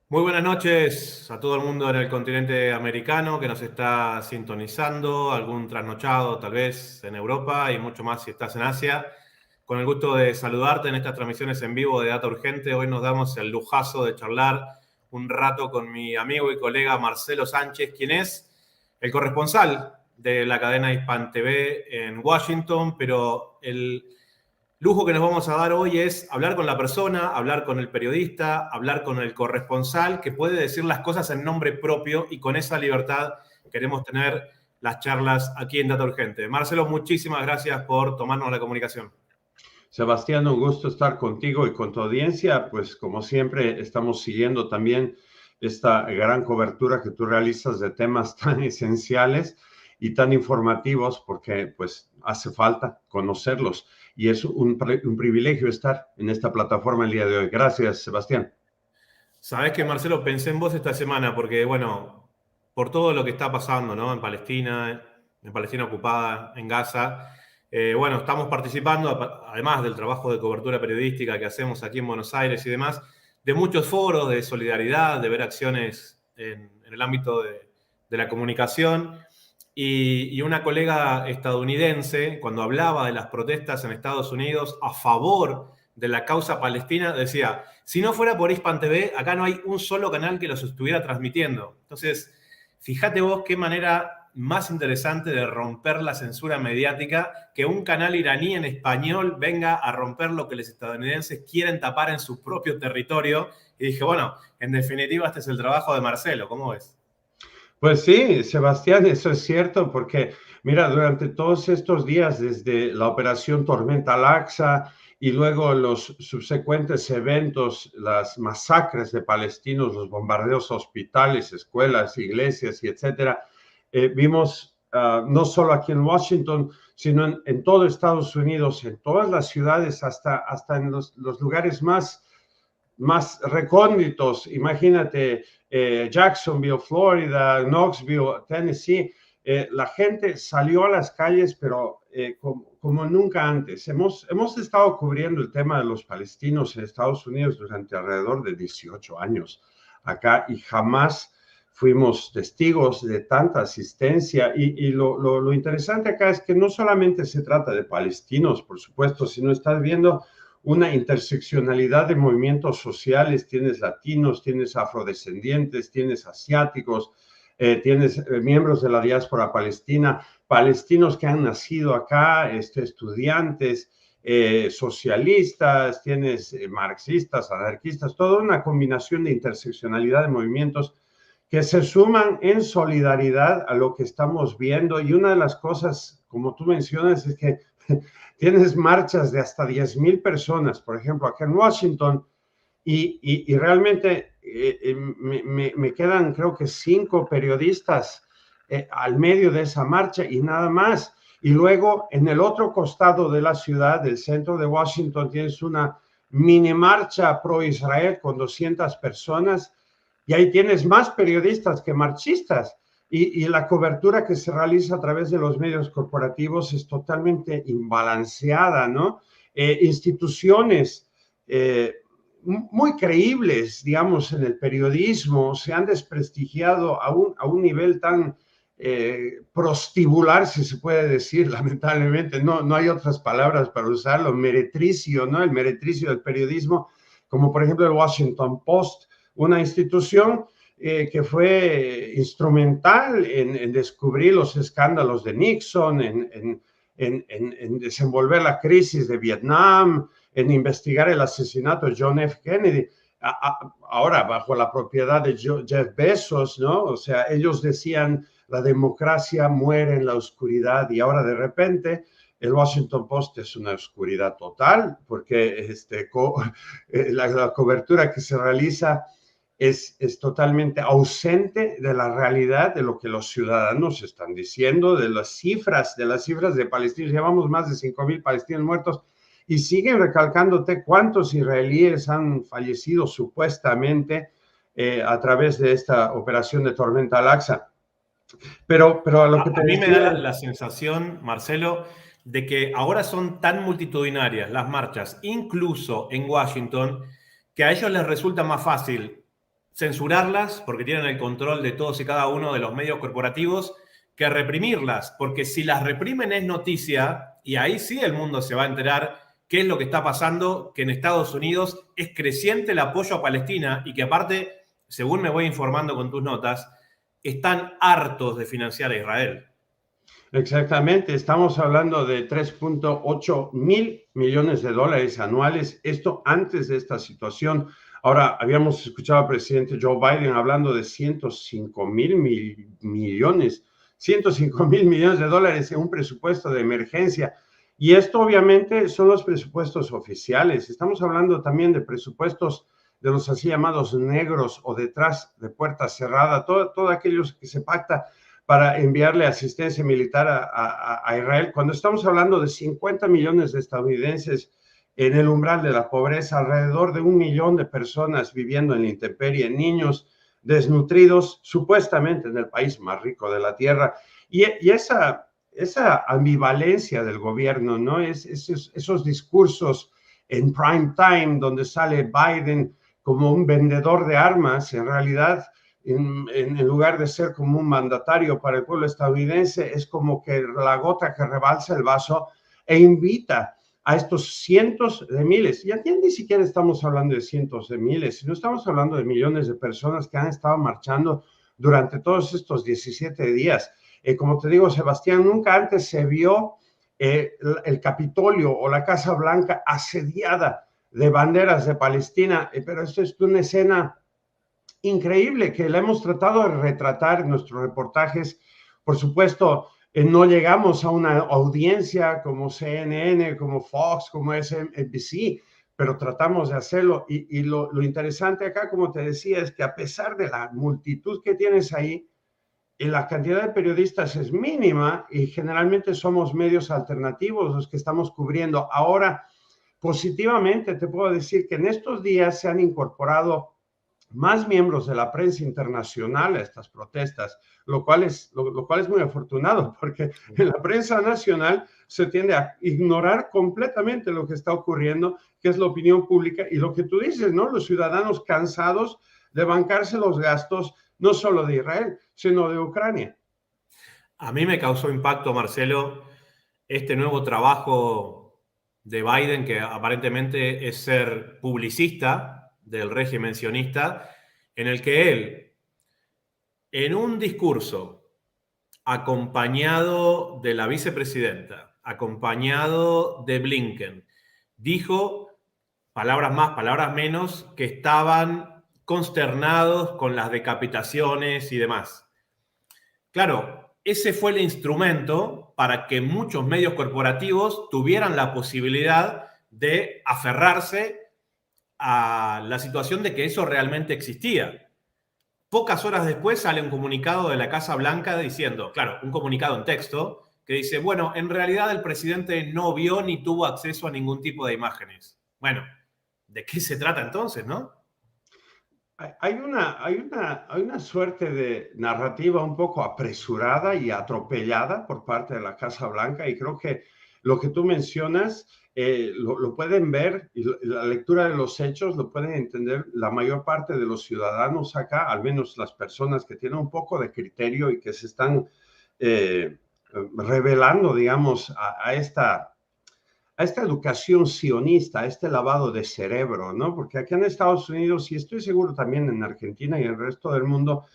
Muy buenas noches a todo el mundo en el continente americano que nos está sintonizando, algún trasnochado tal vez en Europa y mucho más si estás en Asia. Con el gusto de saludarte en estas transmisiones en vivo de Data Urgente. Hoy nos damos el lujazo de charlar un rato con mi amigo y colega Marcelo Sánchez, quien es el corresponsal de la cadena Hispan TV en Washington, pero el lujo que nos vamos a dar hoy es hablar con la persona, hablar con el periodista, hablar con el corresponsal que puede decir las cosas en nombre propio, y con esa libertad queremos tener las charlas aquí en Data Urgente. Marcelo, muchísimas gracias por tomarnos la comunicación. Sebastián, un gusto estar contigo y con tu audiencia. Pues como siempre estamos siguiendo también esta gran cobertura que tú realizas de temas tan esenciales y tan informativos, porque pues hace falta conocerlos y es un privilegio estar en esta plataforma el día de hoy. Gracias, Sebastián. Sabés que, Marcelo, pensé en vos esta semana porque, bueno, por todo lo que está pasando, ¿no? En Palestina ocupada, en Gaza. Bueno, estamos participando, además del trabajo de cobertura periodística que hacemos aquí en Buenos Aires y demás, de muchos foros de solidaridad, de ver acciones en el ámbito de la comunicación. Y una colega estadounidense, cuando hablaba de las protestas en Estados Unidos a favor de la causa palestina, decía: si no fuera por Hispan TV, acá no hay un solo canal que los estuviera transmitiendo. Entonces, fíjate vos qué manera más interesante de romper la censura mediática, que un canal iraní en español venga a romper lo que los estadounidenses quieren tapar en su propio territorio. Y dije, bueno, en definitiva este es el trabajo de Marcelo, ¿cómo ves? Pues sí, Sebastián, eso es cierto, porque mira, durante todos estos días, desde la operación Tormenta Al-Aqsa y luego los subsecuentes eventos, las masacres de palestinos, los bombardeos a hospitales, escuelas, iglesias y etcétera, vimos no solo aquí en Washington, sino en todo Estados Unidos, en todas las ciudades, hasta en los lugares más recónditos. Imagínate, Jacksonville, Florida, Knoxville, Tennessee. La gente salió a las calles, pero como nunca antes. Hemos estado cubriendo el tema de los palestinos en Estados Unidos durante alrededor de 18 años acá, y jamás fuimos testigos de tanta asistencia. Y lo interesante acá es que no solamente se trata de palestinos, por supuesto, sino estás viendo una interseccionalidad de movimientos sociales. Tienes latinos, tienes afrodescendientes, tienes asiáticos, tienes miembros de la diáspora palestina, palestinos que han nacido acá, estudiantes, socialistas, tienes marxistas, anarquistas, toda una combinación de interseccionalidad de movimientos que se suman en solidaridad a lo que estamos viendo. Y una de las cosas, como tú mencionas, es que tienes marchas de hasta 10,000 personas, por ejemplo, acá en Washington, y realmente me quedan, creo que 5 periodistas al medio de esa marcha y nada más. Y luego, en el otro costado de la ciudad, del centro de Washington, tienes una mini marcha pro Israel con 200 personas, y ahí tienes más periodistas que marchistas. Y la cobertura que se realiza a través de los medios corporativos es totalmente imbalanceada, ¿no? Instituciones muy creíbles, digamos, en el periodismo se han desprestigiado a un nivel tan prostibular, si se puede decir, lamentablemente. No hay otras palabras para usarlo. Meretricio, ¿no? El meretricio del periodismo, como por ejemplo el Washington Post, una institución que fue instrumental en descubrir los escándalos de Nixon, en desenvolver la crisis de Vietnam, en investigar el asesinato de John F. Kennedy. Ahora, bajo la propiedad de Jeff Bezos, ¿no? O sea, ellos decían, la democracia muere en la oscuridad, y ahora de repente el Washington Post es una oscuridad total, porque la cobertura que se realiza es totalmente ausente de la realidad de lo que los ciudadanos están diciendo, de las cifras de palestinos. Llevamos más de 5,000 palestinos muertos, y siguen recalcándote cuántos israelíes han fallecido supuestamente a través de esta operación de Tormenta Al-Aqsa. Pero a lo que te A mí me da decía... la sensación, Marcelo, de que ahora son tan multitudinarias las marchas, incluso en Washington, que a ellos les resulta más fácil censurarlas porque tienen el control de todos y cada uno de los medios corporativos que reprimirlas, porque si las reprimen es noticia y ahí sí el mundo se va a enterar qué es lo que está pasando, que en Estados Unidos es creciente el apoyo a Palestina y que aparte, según me voy informando con tus notas, están hartos de financiar a Israel. Exactamente, estamos hablando de 3.8 mil millones de dólares anuales, esto antes de esta situación. Ahora, habíamos escuchado al presidente Joe Biden hablando de 105 mil millones, 105 mil millones de dólares en un presupuesto de emergencia. Y esto obviamente son los presupuestos oficiales. Estamos hablando también de presupuestos de los así llamados negros o detrás de puerta cerrada, todo aquellos que se pacta para enviarle asistencia militar a Israel. Cuando estamos hablando de 50 millones de estadounidenses en el umbral de la pobreza, alrededor de 1 millón de personas viviendo en la intemperie, niños desnutridos, supuestamente en el país más rico de la tierra, y esa ambivalencia del gobierno, ¿no? Esos discursos en prime time donde sale Biden como un vendedor de armas, en realidad en lugar de ser como un mandatario para el pueblo estadounidense, es como que la gota que rebalsa el vaso e invita a estos cientos de miles, y aquí ni siquiera estamos hablando de cientos de miles, sino estamos hablando de millones de personas que han estado marchando durante todos estos 17 días. Como te digo, Sebastián, nunca antes se vio el Capitolio o la Casa Blanca asediada de banderas de Palestina, pero esto es una escena increíble que la hemos tratado de retratar en nuestros reportajes. Por supuesto, no llegamos a una audiencia como CNN, como Fox, como MSNBC, pero tratamos de hacerlo. Y lo interesante acá, como te decía, es que a pesar de la multitud que tienes ahí, la cantidad de periodistas es mínima y generalmente somos medios alternativos los que estamos cubriendo. Ahora, positivamente te puedo decir que en estos días se han incorporado más miembros de la prensa internacional a estas protestas, lo cual es muy afortunado, porque en la prensa nacional se tiende a ignorar completamente lo que está ocurriendo, que es la opinión pública, y lo que tú dices, ¿no? Los ciudadanos cansados de bancarse los gastos, no solo de Israel, sino de Ucrania. A mí me causó impacto, Marcelo, este nuevo trabajo de Biden, que aparentemente es ser publicista del régimen sionista, en el que él, en un discurso acompañado de la vicepresidenta, acompañado de Blinken, dijo, palabras más, palabras menos, que estaban consternados con las decapitaciones y demás. Claro, ese fue el instrumento para que muchos medios corporativos tuvieran la posibilidad de aferrarse a la situación de que eso realmente existía. Pocas horas después sale un comunicado de la Casa Blanca diciendo, claro, un comunicado en texto, que dice, bueno, en realidad el presidente no vio ni tuvo acceso a ningún tipo de imágenes. Bueno, ¿de qué se trata entonces, no? Hay una suerte de narrativa un poco apresurada y atropellada por parte de la Casa Blanca, y creo que lo que tú mencionas lo pueden ver, y la lectura de los hechos lo pueden entender la mayor parte de los ciudadanos acá, al menos las personas que tienen un poco de criterio y que se están revelando, digamos, a esta educación sionista, a este lavado de cerebro, ¿no? Porque aquí en Estados Unidos, y estoy seguro también en Argentina y el resto del mundo,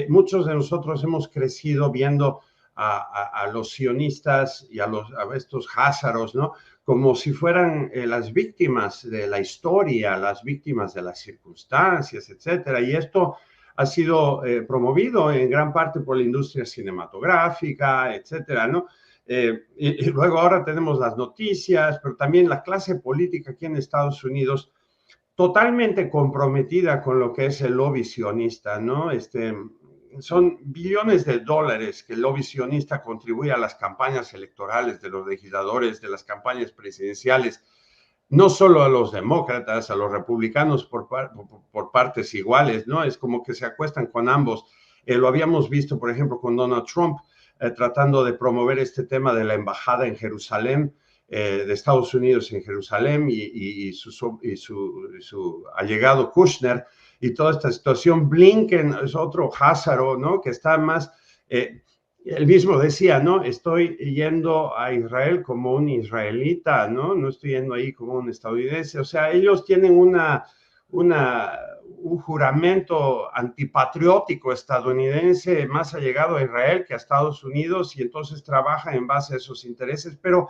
muchos de nosotros hemos crecido viendo a los sionistas y a estos házaros, ¿no? Como si fueran las víctimas de la historia, las víctimas de las circunstancias, etcétera. Y esto ha sido promovido en gran parte por la industria cinematográfica, etcétera, ¿no? Y luego ahora tenemos las noticias, pero también la clase política aquí en Estados Unidos totalmente comprometida con lo que es el lobby sionista, ¿no? Son billones de dólares que el lobby sionista contribuye a las campañas electorales de los legisladores, de las campañas presidenciales, no solo a los demócratas, a los republicanos por partes iguales, ¿no? Es como que se acuestan con ambos. Lo habíamos visto, por ejemplo, con Donald Trump, tratando de promover este tema de la embajada en Jerusalén, de Estados Unidos en Jerusalén y su allegado Kushner y toda esta situación. Blinken es otro házaro, ¿no? Que está más... él mismo decía, ¿no? Estoy yendo a Israel como un israelita, ¿no? No estoy yendo ahí como un estadounidense. O sea, ellos tienen un juramento antipatriótico estadounidense más allegado a Israel que a Estados Unidos y entonces trabaja en base a esos intereses. Pero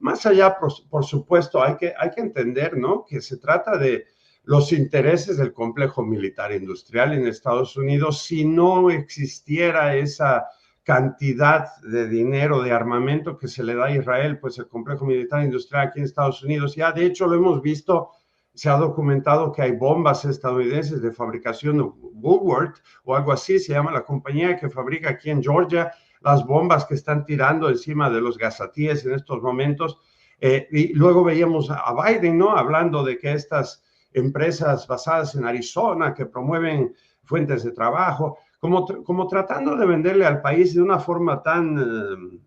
más allá, por supuesto, hay que entender, ¿no? Que se trata de los intereses del complejo militar industrial en Estados Unidos. Si no existiera esa cantidad de dinero, de armamento que se le da a Israel, pues el complejo militar industrial aquí en Estados Unidos, ya de hecho lo hemos visto, se ha documentado que hay bombas estadounidenses de fabricación Woolworth o algo así, se llama la compañía que fabrica aquí en Georgia las bombas que están tirando encima de los gazatíes en estos momentos. Y luego veíamos a Biden, ¿no? Hablando de que estas empresas basadas en Arizona que promueven fuentes de trabajo, como tratando de venderle al país de una forma tan,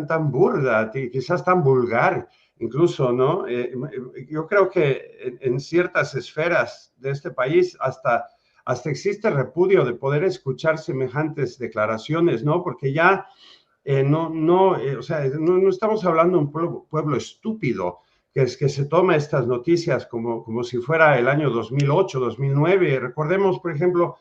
tan burda, quizás tan vulgar, incluso, ¿no? Yo creo que en ciertas esferas de este país hasta existe repudio de poder escuchar semejantes declaraciones, ¿no? Porque ya o sea, no estamos hablando de un pueblo estúpido, que se toma estas noticias como si fuera el año 2008, 2009. Recordemos, por ejemplo,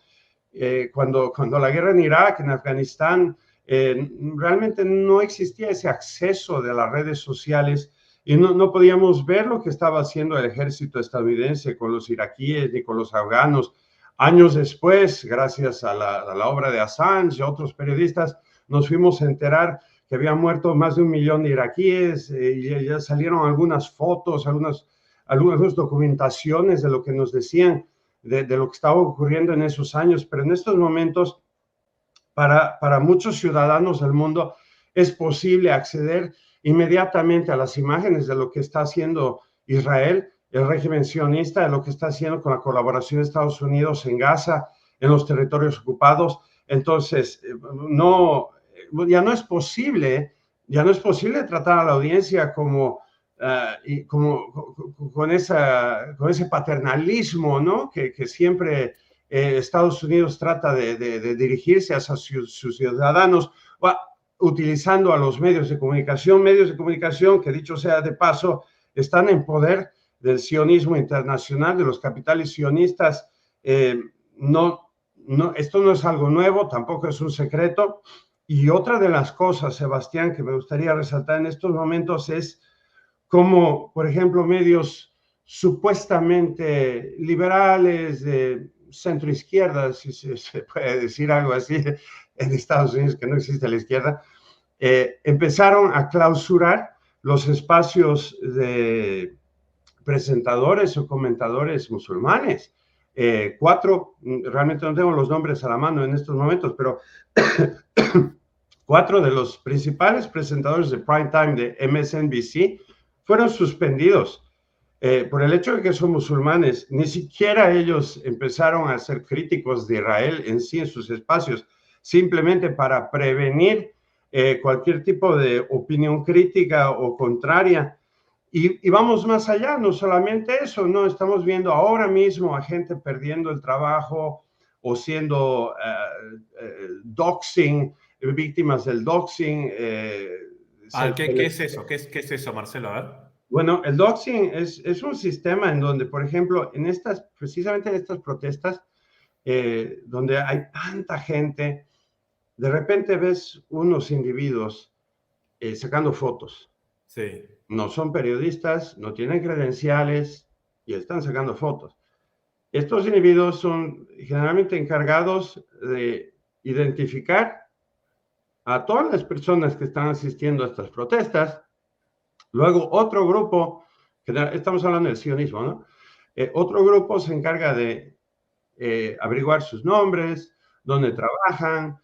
cuando la guerra en Irak, en Afganistán, realmente no existía ese acceso de las redes sociales y no podíamos ver lo que estaba haciendo el ejército estadounidense con los iraquíes ni con los afganos. Años después, gracias a la obra de Assange y otros periodistas, nos fuimos a enterar que habían muerto más de 1 millón de iraquíes, y ya salieron algunas fotos, algunas documentaciones de lo que nos decían de lo que estaba ocurriendo en esos años, pero en estos momentos, para muchos ciudadanos del mundo, es posible acceder inmediatamente a las imágenes de lo que está haciendo Israel, el régimen sionista, de lo que está haciendo con la colaboración de Estados Unidos en Gaza, en los territorios ocupados. Entonces, ya no es posible tratar a la audiencia como con ese paternalismo, ¿no? que siempre Estados Unidos trata de dirigirse hacia sus ciudadanos, utilizando a los medios de comunicación que, dicho sea de paso, están en poder del sionismo internacional, de los capitales sionistas. Esto no es algo nuevo, tampoco es un secreto. Y otra de las cosas, Sebastián, que me gustaría resaltar en estos momentos es cómo, por ejemplo, medios supuestamente liberales, de centro izquierda, si se puede decir algo así en Estados Unidos, que no existe la izquierda, empezaron a clausurar los espacios de presentadores o comentadores musulmanes. 4, realmente no tengo los nombres a la mano en estos momentos, pero 4 de los principales presentadores de prime time de MSNBC fueron suspendidos por el hecho de que son musulmanes. Ni siquiera ellos empezaron a ser críticos de Israel en sí, en sus espacios, simplemente para prevenir cualquier tipo de opinión crítica o contraria. Y vamos más allá, no solamente eso, no estamos viendo ahora mismo a gente perdiendo el trabajo o siendo doxing, víctimas del doxing. ¿Qué es eso? ¿Qué es eso, Marcelo? A ver. Bueno, el doxing es un sistema en donde, por ejemplo, precisamente en estas protestas, donde hay tanta gente, de repente ves unos individuos sacando fotos. Sí. No son periodistas, no tienen credenciales y están sacando fotos. Estos individuos son generalmente encargados de identificar a todas las personas que están asistiendo a estas protestas. Luego otro grupo, estamos hablando del sionismo, ¿no? Otro grupo se encarga de averiguar sus nombres, dónde trabajan,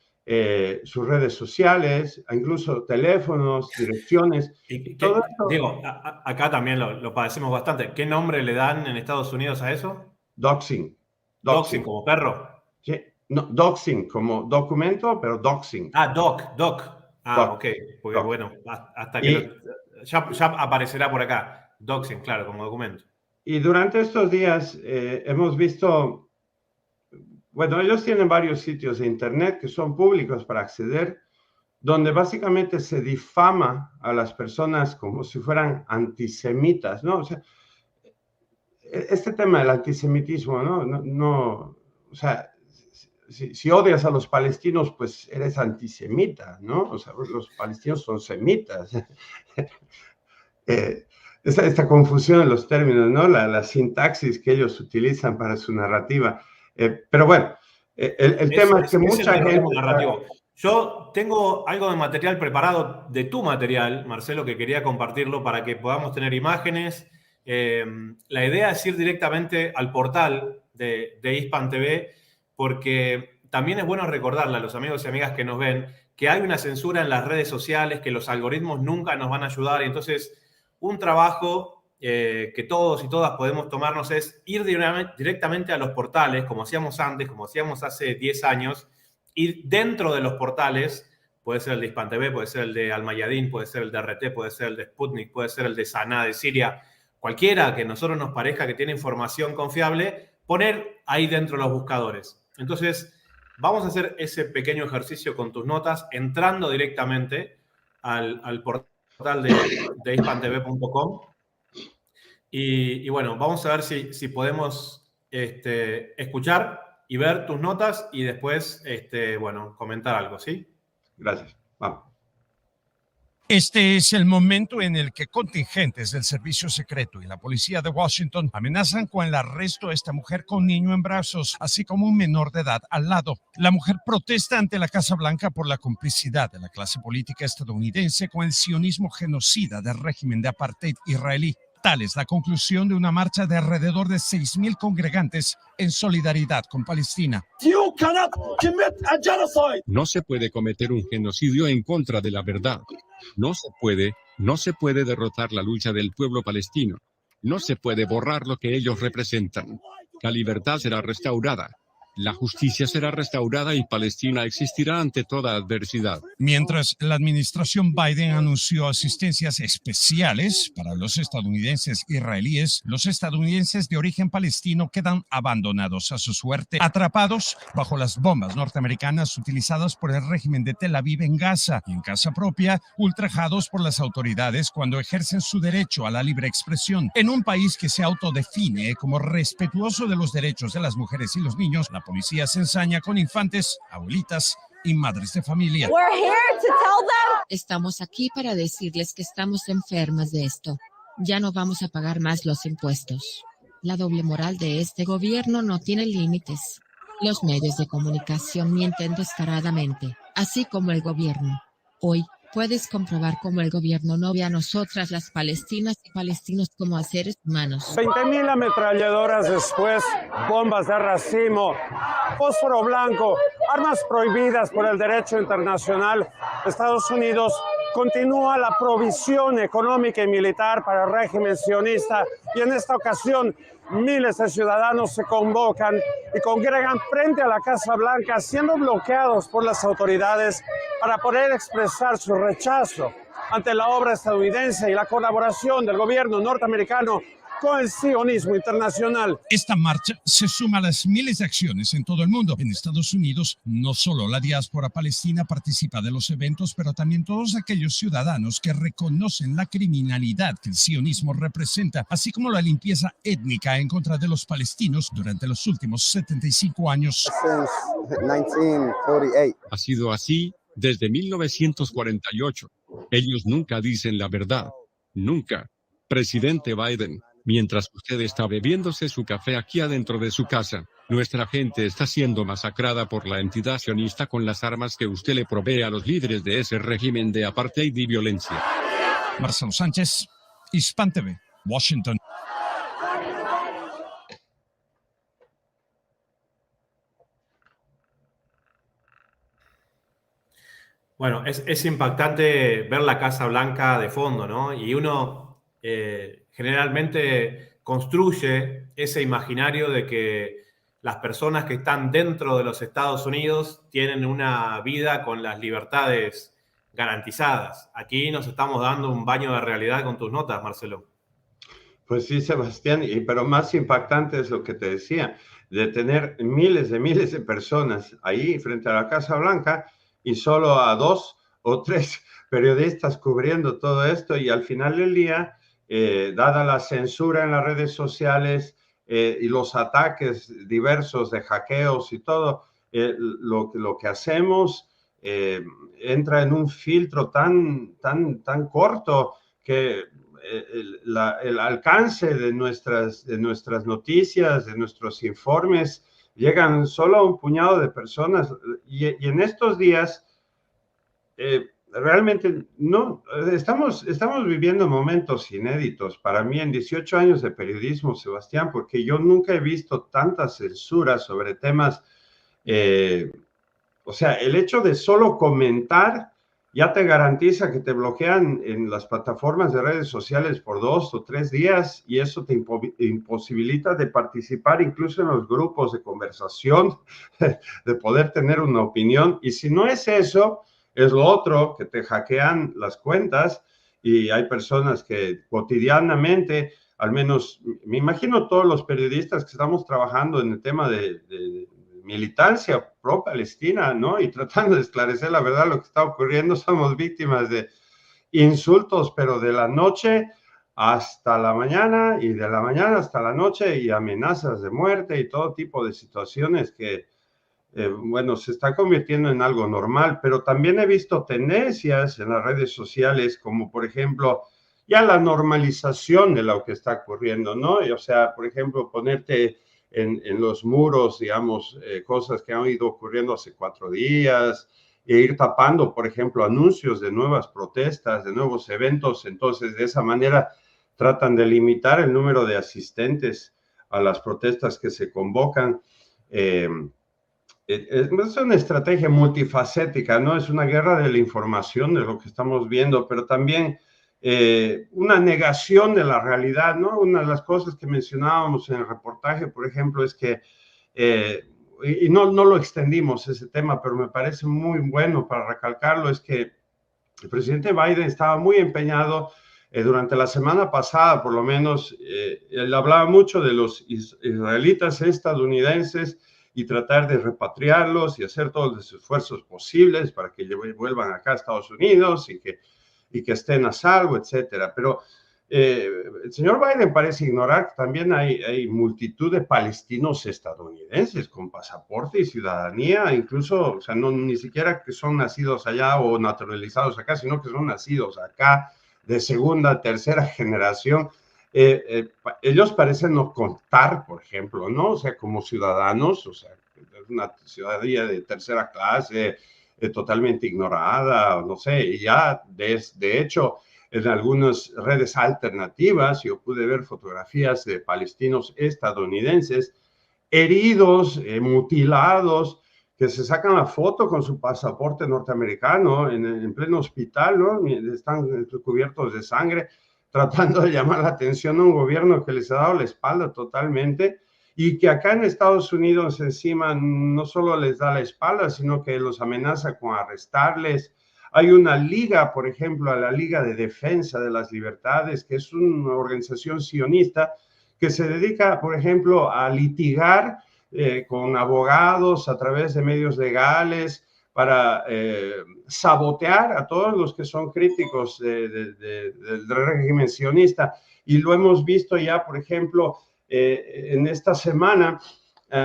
sus redes sociales, incluso teléfonos, direcciones. Todo esto, digo, acá también lo padecemos bastante. ¿Qué nombre le dan en Estados Unidos a eso? Doxing. Doxing, como perro. Sí, no, doxing, como documento, pero doxing. Doc. Ah, doc. Ok, porque Doc. bueno, hasta que ya aparecerá por acá. Doxing, claro, como documento. Y durante estos días hemos visto, bueno, ellos tienen varios sitios de internet que son públicos para acceder, donde básicamente se difama a las personas como si fueran antisemitas, ¿no? O sea, este tema del antisemitismo, ¿no? O sea, si odias a los palestinos, pues eres antisemita, ¿no? O sea, los palestinos son semitas. Esta confusión en los términos, ¿no? La sintaxis que ellos utilizan para su narrativa. Pero bueno, el tema es que mucha gente... narrativo. Yo tengo algo de material preparado, de tu material, Marcelo, que quería compartirlo para que podamos tener imágenes. La idea es ir directamente al portal de Hispan TV, porque también es bueno recordarle a los amigos y amigas que nos ven que hay una censura en las redes sociales, que los algoritmos nunca nos van a ayudar. Y entonces, un trabajo que todos y todas podemos tomarnos es ir directamente a los portales, como hacíamos antes, como hacíamos hace 10 años, y dentro de los portales, puede ser el de Hispan TV, puede ser el de Al Mayadin, puede ser el de RT, puede ser el de Sputnik, puede ser el de Saná de Siria, cualquiera que a nosotros nos parezca que tiene información confiable, poner ahí dentro los buscadores. Entonces, vamos a hacer ese pequeño ejercicio con tus notas, entrando directamente al portal de hispantv.com. Y bueno, vamos a ver si podemos escuchar y ver tus notas y después, bueno, comentar algo, ¿sí? Gracias. Vamos. Este es el momento en el que contingentes del Servicio Secreto y la Policía de Washington amenazan con el arresto de esta mujer con niño en brazos, así como un menor de edad al lado. La mujer protesta ante la Casa Blanca por la complicidad de la clase política estadounidense con el sionismo genocida del régimen de apartheid israelí. Tal es la conclusión de una marcha de alrededor de 6,000 congregantes en solidaridad con Palestina. No se puede cometer un genocidio en contra de la verdad. No se puede derrotar la lucha del pueblo palestino. No se puede borrar lo que ellos representan. La libertad será restaurada. La justicia será restaurada y Palestina existirá ante toda adversidad. Mientras la administración Biden anunció asistencias especiales para los estadounidenses israelíes, los estadounidenses de origen palestino quedan abandonados a su suerte, atrapados bajo las bombas norteamericanas utilizadas por el régimen de Tel Aviv en Gaza y en casa propia, ultrajados por las autoridades cuando ejercen su derecho a la libre expresión. En un país que se autodefine como respetuoso de los derechos de las mujeres y los niños, la policía se ensaña con infantes, abuelitas y madres de familia. Estamos aquí para decirles que estamos enfermas de esto. Ya no vamos a pagar más los impuestos. La doble moral de este gobierno no tiene límites. Los medios de comunicación mienten descaradamente, así como el gobierno. Hoy, puedes comprobar cómo el gobierno no ve a nosotras las palestinas y palestinos como a seres humanos. 20,000 ametralladoras después, bombas de racimo, fósforo blanco, armas prohibidas por el derecho internacional. Estados Unidos continúa la provisión económica y militar para el régimen sionista y en esta ocasión miles de ciudadanos se convocan y congregan frente a la Casa Blanca siendo bloqueados por las autoridades para poder expresar su rechazo ante la obra estadounidense y la colaboración del gobierno norteamericano con el sionismo internacional. Esta marcha se suma a las miles de acciones en todo el mundo. En Estados Unidos, no solo la diáspora palestina participa de los eventos, pero también todos aquellos ciudadanos que reconocen la criminalidad que el sionismo representa, así como la limpieza étnica en contra de los palestinos durante los últimos 75 años. Ha sido así desde 1948. Ellos nunca dicen la verdad. Nunca. Presidente Biden, mientras usted está bebiéndose su café aquí adentro de su casa, nuestra gente está siendo masacrada por la entidad sionista con las armas que usted le provee a los líderes de ese régimen de apartheid y violencia. Marcelo Sánchez, Hispan TV, Washington. Bueno, es impactante ver la Casa Blanca de fondo, ¿no? Y uno generalmente construye ese imaginario de que las personas que están dentro de los Estados Unidos tienen una vida con las libertades garantizadas. Aquí nos estamos dando un baño de realidad con tus notas, Marcelo. Pues sí, Sebastián, pero más impactante es lo que te decía, de tener miles de personas ahí frente a la Casa Blanca y solo a 2 o 3 periodistas cubriendo todo esto, y al final del día, dada la censura en las redes sociales y los ataques diversos de hackeos y todo, lo que hacemos entra en un filtro tan corto que el alcance de nuestras noticias, de nuestros informes, llegan solo a un puñado de personas, y en estos días realmente no, estamos viviendo momentos inéditos para mí en 18 años de periodismo, Sebastián, porque yo nunca he visto tanta censura sobre temas, o sea, el hecho de solo comentar ya te garantiza que te bloquean en las plataformas de redes sociales por 2 o 3 días, y eso te imposibilita de participar incluso en los grupos de conversación, de poder tener una opinión. Y si no es eso, es lo otro, que te hackean las cuentas, y hay personas que cotidianamente, al menos me imagino todos los periodistas que estamos trabajando en el tema de militancia pro-palestina, ¿no? Y tratando de esclarecer la verdad, lo que está ocurriendo, somos víctimas de insultos, pero de la noche hasta la mañana, y de la mañana hasta la noche, y amenazas de muerte y todo tipo de situaciones que, bueno, se está convirtiendo en algo normal. Pero también he visto tendencias en las redes sociales, como por ejemplo, ya la normalización de lo que está ocurriendo, ¿no? Y, o sea, por ejemplo, ponerte en los muros, digamos, cosas que han ido ocurriendo hace 4 días, e ir tapando, por ejemplo, anuncios de nuevas protestas, de nuevos eventos. Entonces, de esa manera tratan de limitar el número de asistentes a las protestas que se convocan. Es una estrategia multifacética, ¿no? Es una guerra de la información de lo que estamos viendo, pero también una negación de la realidad, ¿no? Una de las cosas que mencionábamos en el reportaje, por ejemplo, es que, y no lo extendimos ese tema, pero me parece muy bueno para recalcarlo, es que el presidente Biden estaba muy empeñado, durante la semana pasada por lo menos, él hablaba mucho de los israelitas estadounidenses y tratar de repatriarlos y hacer todos los esfuerzos posibles para que vuelvan acá a Estados Unidos y que estén a salvo, etcétera. Pero el señor Biden parece ignorar que también hay multitud de palestinos estadounidenses con pasaporte y ciudadanía, incluso, o sea, no ni siquiera que son nacidos allá o naturalizados acá, sino que son nacidos acá de segunda, tercera generación. Ellos parecen no contar, por ejemplo, ¿no? O sea, como ciudadanos, o sea, es una ciudadanía de tercera clase, totalmente ignorada, no sé, y ya de hecho en algunas redes alternativas yo pude ver fotografías de palestinos estadounidenses heridos, mutilados, que se sacan la foto con su pasaporte norteamericano en pleno hospital, ¿no? Están cubiertos de sangre, tratando de llamar la atención a un gobierno que les ha dado la espalda totalmente, y que acá en Estados Unidos encima no solo les da la espalda, sino que los amenaza con arrestarles. Hay una liga, por ejemplo, la Liga de Defensa de las Libertades, que es una organización sionista que se dedica, por ejemplo, a litigar con abogados a través de medios legales para sabotear a todos los que son críticos del régimen sionista. Y lo hemos visto ya, por ejemplo, en esta semana,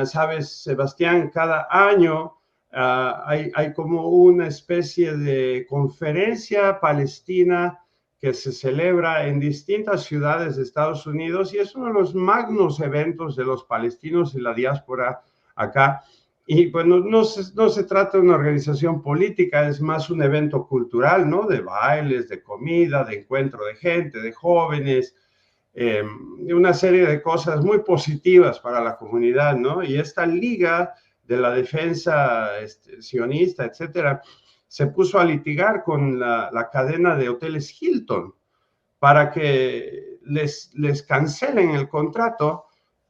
sabes, Sebastián, cada año hay como una especie de conferencia palestina que se celebra en distintas ciudades de Estados Unidos, y es uno de los magnos eventos de los palestinos y la diáspora acá. Y bueno, no se trata de una organización política, es más un evento cultural, ¿no? De bailes, de comida, de encuentro de gente, de jóvenes, una serie de cosas muy positivas para la comunidad, ¿no? Y esta liga de la defensa sionista, etcétera, se puso a litigar con la cadena de hoteles Hilton para que les cancelen el contrato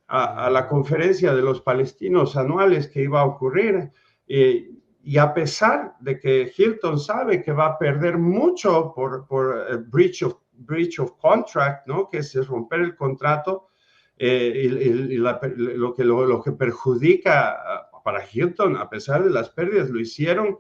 a la conferencia de los palestinos anuales que iba a ocurrir. Y Y a pesar de que Hilton sabe que va a perder mucho por breach of contract, ¿no? Que es romper el contrato, lo que perjudica para Hilton, a pesar de las pérdidas, lo hicieron.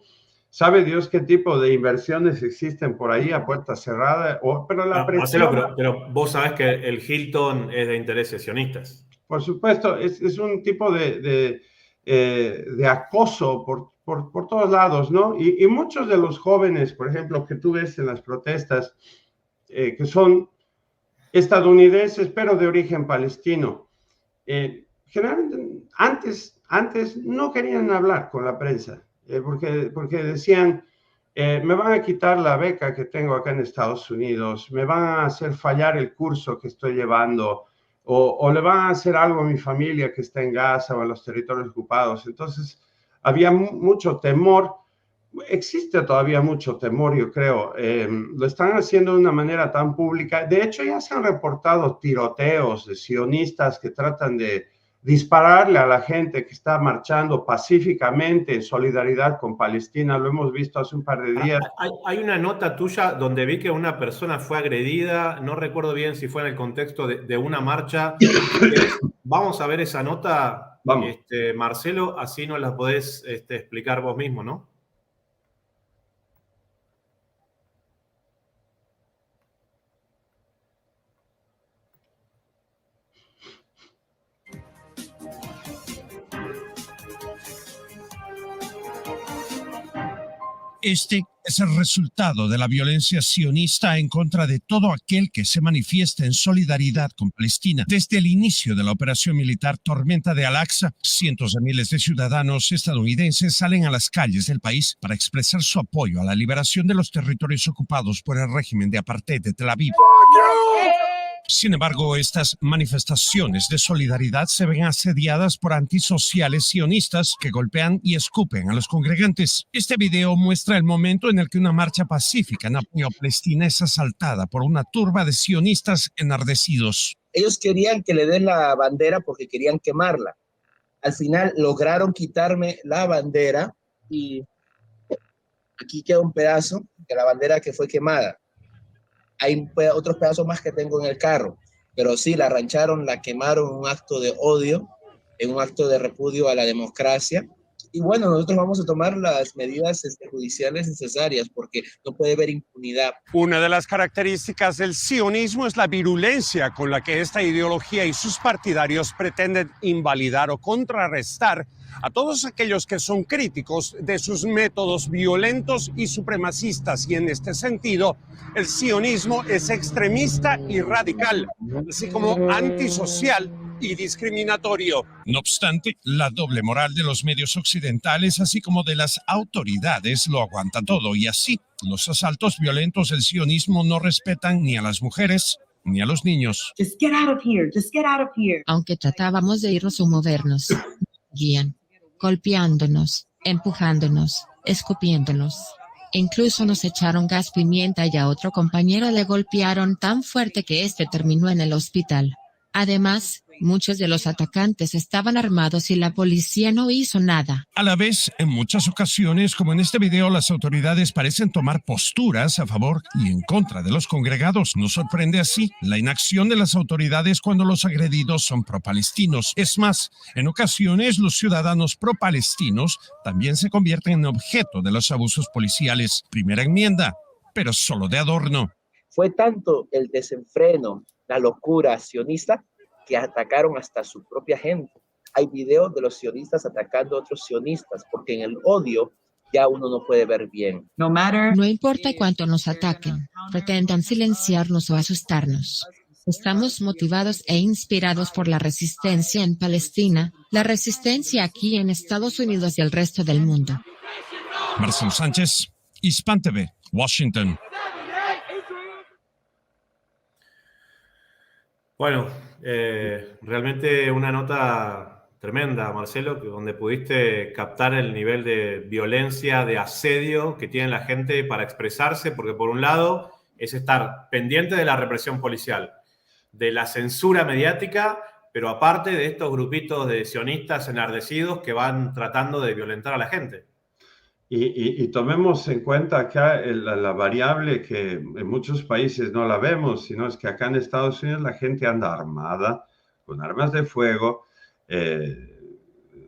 Sabe Dios qué tipo de inversiones existen por ahí a puerta cerrada, pero la presión... Marcelo, pero vos sabés que el Hilton es de intereses sionistas. Por supuesto, es un tipo de acoso por todos lados, ¿no? Y muchos de los jóvenes, por ejemplo, que tú ves en las protestas, que son estadounidenses, pero de origen palestino, generalmente antes no querían hablar con la prensa, porque decían, me van a quitar la beca que tengo acá en Estados Unidos, me van a hacer fallar el curso que estoy llevando, o le van a hacer algo a mi familia que está en Gaza o en los territorios ocupados. Entonces, había mucho temor. Existe todavía mucho temor, yo creo. Lo están haciendo de una manera tan pública. De hecho, ya se han reportado tiroteos de sionistas que tratan de dispararle a la gente que está marchando pacíficamente en solidaridad con Palestina. Lo hemos visto hace un par de días. Hay una nota tuya donde vi que una persona fue agredida, no recuerdo bien si fue en el contexto de una marcha. Vamos a ver esa nota, Vamos. Marcelo, así nos la podés explicar vos mismo, ¿no? Este es el resultado de la violencia sionista en contra de todo aquel que se manifiesta en solidaridad con Palestina. Desde el inicio de la operación militar Tormenta de Al-Aqsa, cientos de miles de ciudadanos estadounidenses salen a las calles del país para expresar su apoyo a la liberación de los territorios ocupados por el régimen de apartheid de Tel Aviv. Sin embargo, estas manifestaciones de solidaridad se ven asediadas por antisociales sionistas que golpean y escupen a los congregantes. Este video muestra el momento en el que una marcha pacífica en apoyo a Palestina es asaltada por una turba de sionistas enardecidos. Ellos querían que le den la bandera porque querían quemarla. Al final lograron quitarme la bandera y aquí queda un pedazo de la bandera que fue quemada. Hay otros pedazos más que tengo en el carro, pero sí, la arrancharon, la quemaron en un acto de odio, en un acto de repudio a la democracia. Y bueno, nosotros vamos a tomar las medidas judiciales necesarias porque no puede haber impunidad. Una de las características del sionismo es la virulencia con la que esta ideología y sus partidarios pretenden invalidar o contrarrestar a todos aquellos que son críticos de sus métodos violentos y supremacistas. Y en este sentido, el sionismo es extremista y radical, así como antisocial y discriminatorio. No obstante, la doble moral de los medios occidentales, así como de las autoridades, lo aguanta todo. Y así, los asaltos violentos del sionismo no respetan ni a las mujeres ni a los niños. Just get out of here, just get out of here. Aunque tratábamos de irnos o movernos, guían, golpeándonos, empujándonos, escupiéndonos. Incluso nos echaron gas pimienta y a otro compañero le golpearon tan fuerte que este terminó en el hospital. Además, muchos de los atacantes estaban armados y la policía no hizo nada. A la vez, en muchas ocasiones, como en este video, las autoridades parecen tomar posturas a favor y en contra de los congregados. Nos sorprende así la inacción de las autoridades cuando los agredidos son pro-palestinos. Es más, en ocasiones los ciudadanos pro-palestinos también se convierten en objeto de los abusos policiales. Primera enmienda, pero solo de adorno. Fue tanto el desenfreno, la locura sionista, que atacaron hasta su propia gente. Hay videos de los sionistas atacando a otros sionistas, porque en el odio ya uno no puede ver bien. No importa cuánto nos ataquen, pretendan silenciarnos o asustarnos. Estamos motivados e inspirados por la resistencia en Palestina, la resistencia aquí en Estados Unidos y el resto del mundo. Marcelo Sánchez, Hispan TV, Washington. Bueno, realmente una nota tremenda, Marcelo, donde pudiste captar el nivel de violencia, de asedio que tiene la gente para expresarse, porque por un lado es estar pendiente de la represión policial, de la censura mediática, pero aparte de estos grupitos de sionistas enardecidos que van tratando de violentar a la gente. Y tomemos en cuenta acá la variable que en muchos países no la vemos, sino es que acá en Estados Unidos la gente anda armada, con armas de fuego,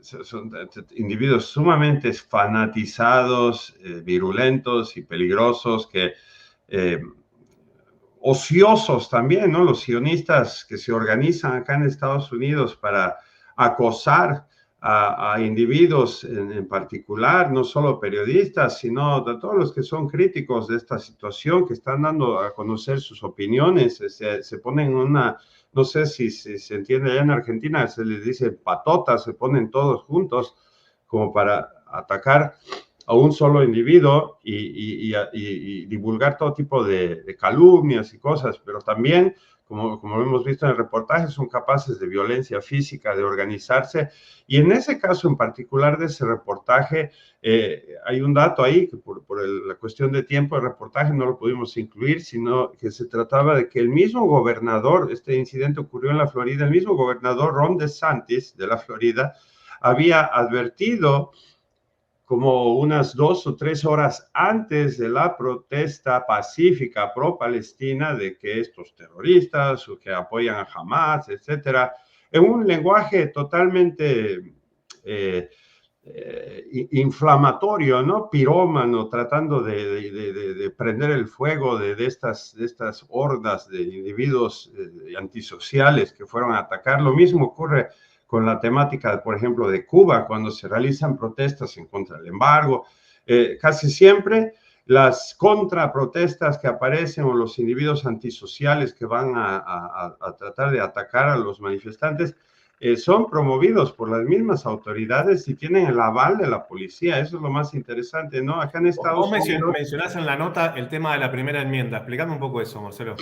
son individuos sumamente fanatizados, virulentos y peligrosos que... ociosos también, ¿no? Los sionistas que se organizan acá en Estados Unidos para acosar a individuos en particular, no solo periodistas, sino de todos los que son críticos de esta situación, que están dando a conocer sus opiniones, se ponen una, no sé si se entiende allá en Argentina, se les dice patota, se ponen todos juntos como para atacar a un solo individuo y divulgar todo tipo de calumnias y cosas, pero también, como hemos visto en el reportaje, son capaces de violencia física, de organizarse. Y en ese caso en particular de ese reportaje, hay un dato ahí que por la cuestión de tiempo del reportaje no lo pudimos incluir, sino que se trataba de que el mismo gobernador, este incidente ocurrió en la Florida, el mismo gobernador Ron DeSantis de la Florida había advertido como unas 2 o 3 horas antes de la protesta pacífica pro-palestina de que estos terroristas o que apoyan a Hamas, etcétera, en un lenguaje totalmente inflamatorio, ¿no? Pirómano, tratando de prender el fuego de estas hordas de individuos antisociales que fueron a atacar. Lo mismo ocurre con la temática, por ejemplo, de Cuba, cuando se realizan protestas en contra del embargo. Casi siempre las contraprotestas que aparecen o los individuos antisociales que van a tratar de atacar a los manifestantes son promovidos por las mismas autoridades y tienen el aval de la policía. Eso es lo más interesante, ¿no? Acá en Estados Unidos... Vos mencionás en la nota el tema de la primera enmienda. Explícame un poco eso, Marcelo.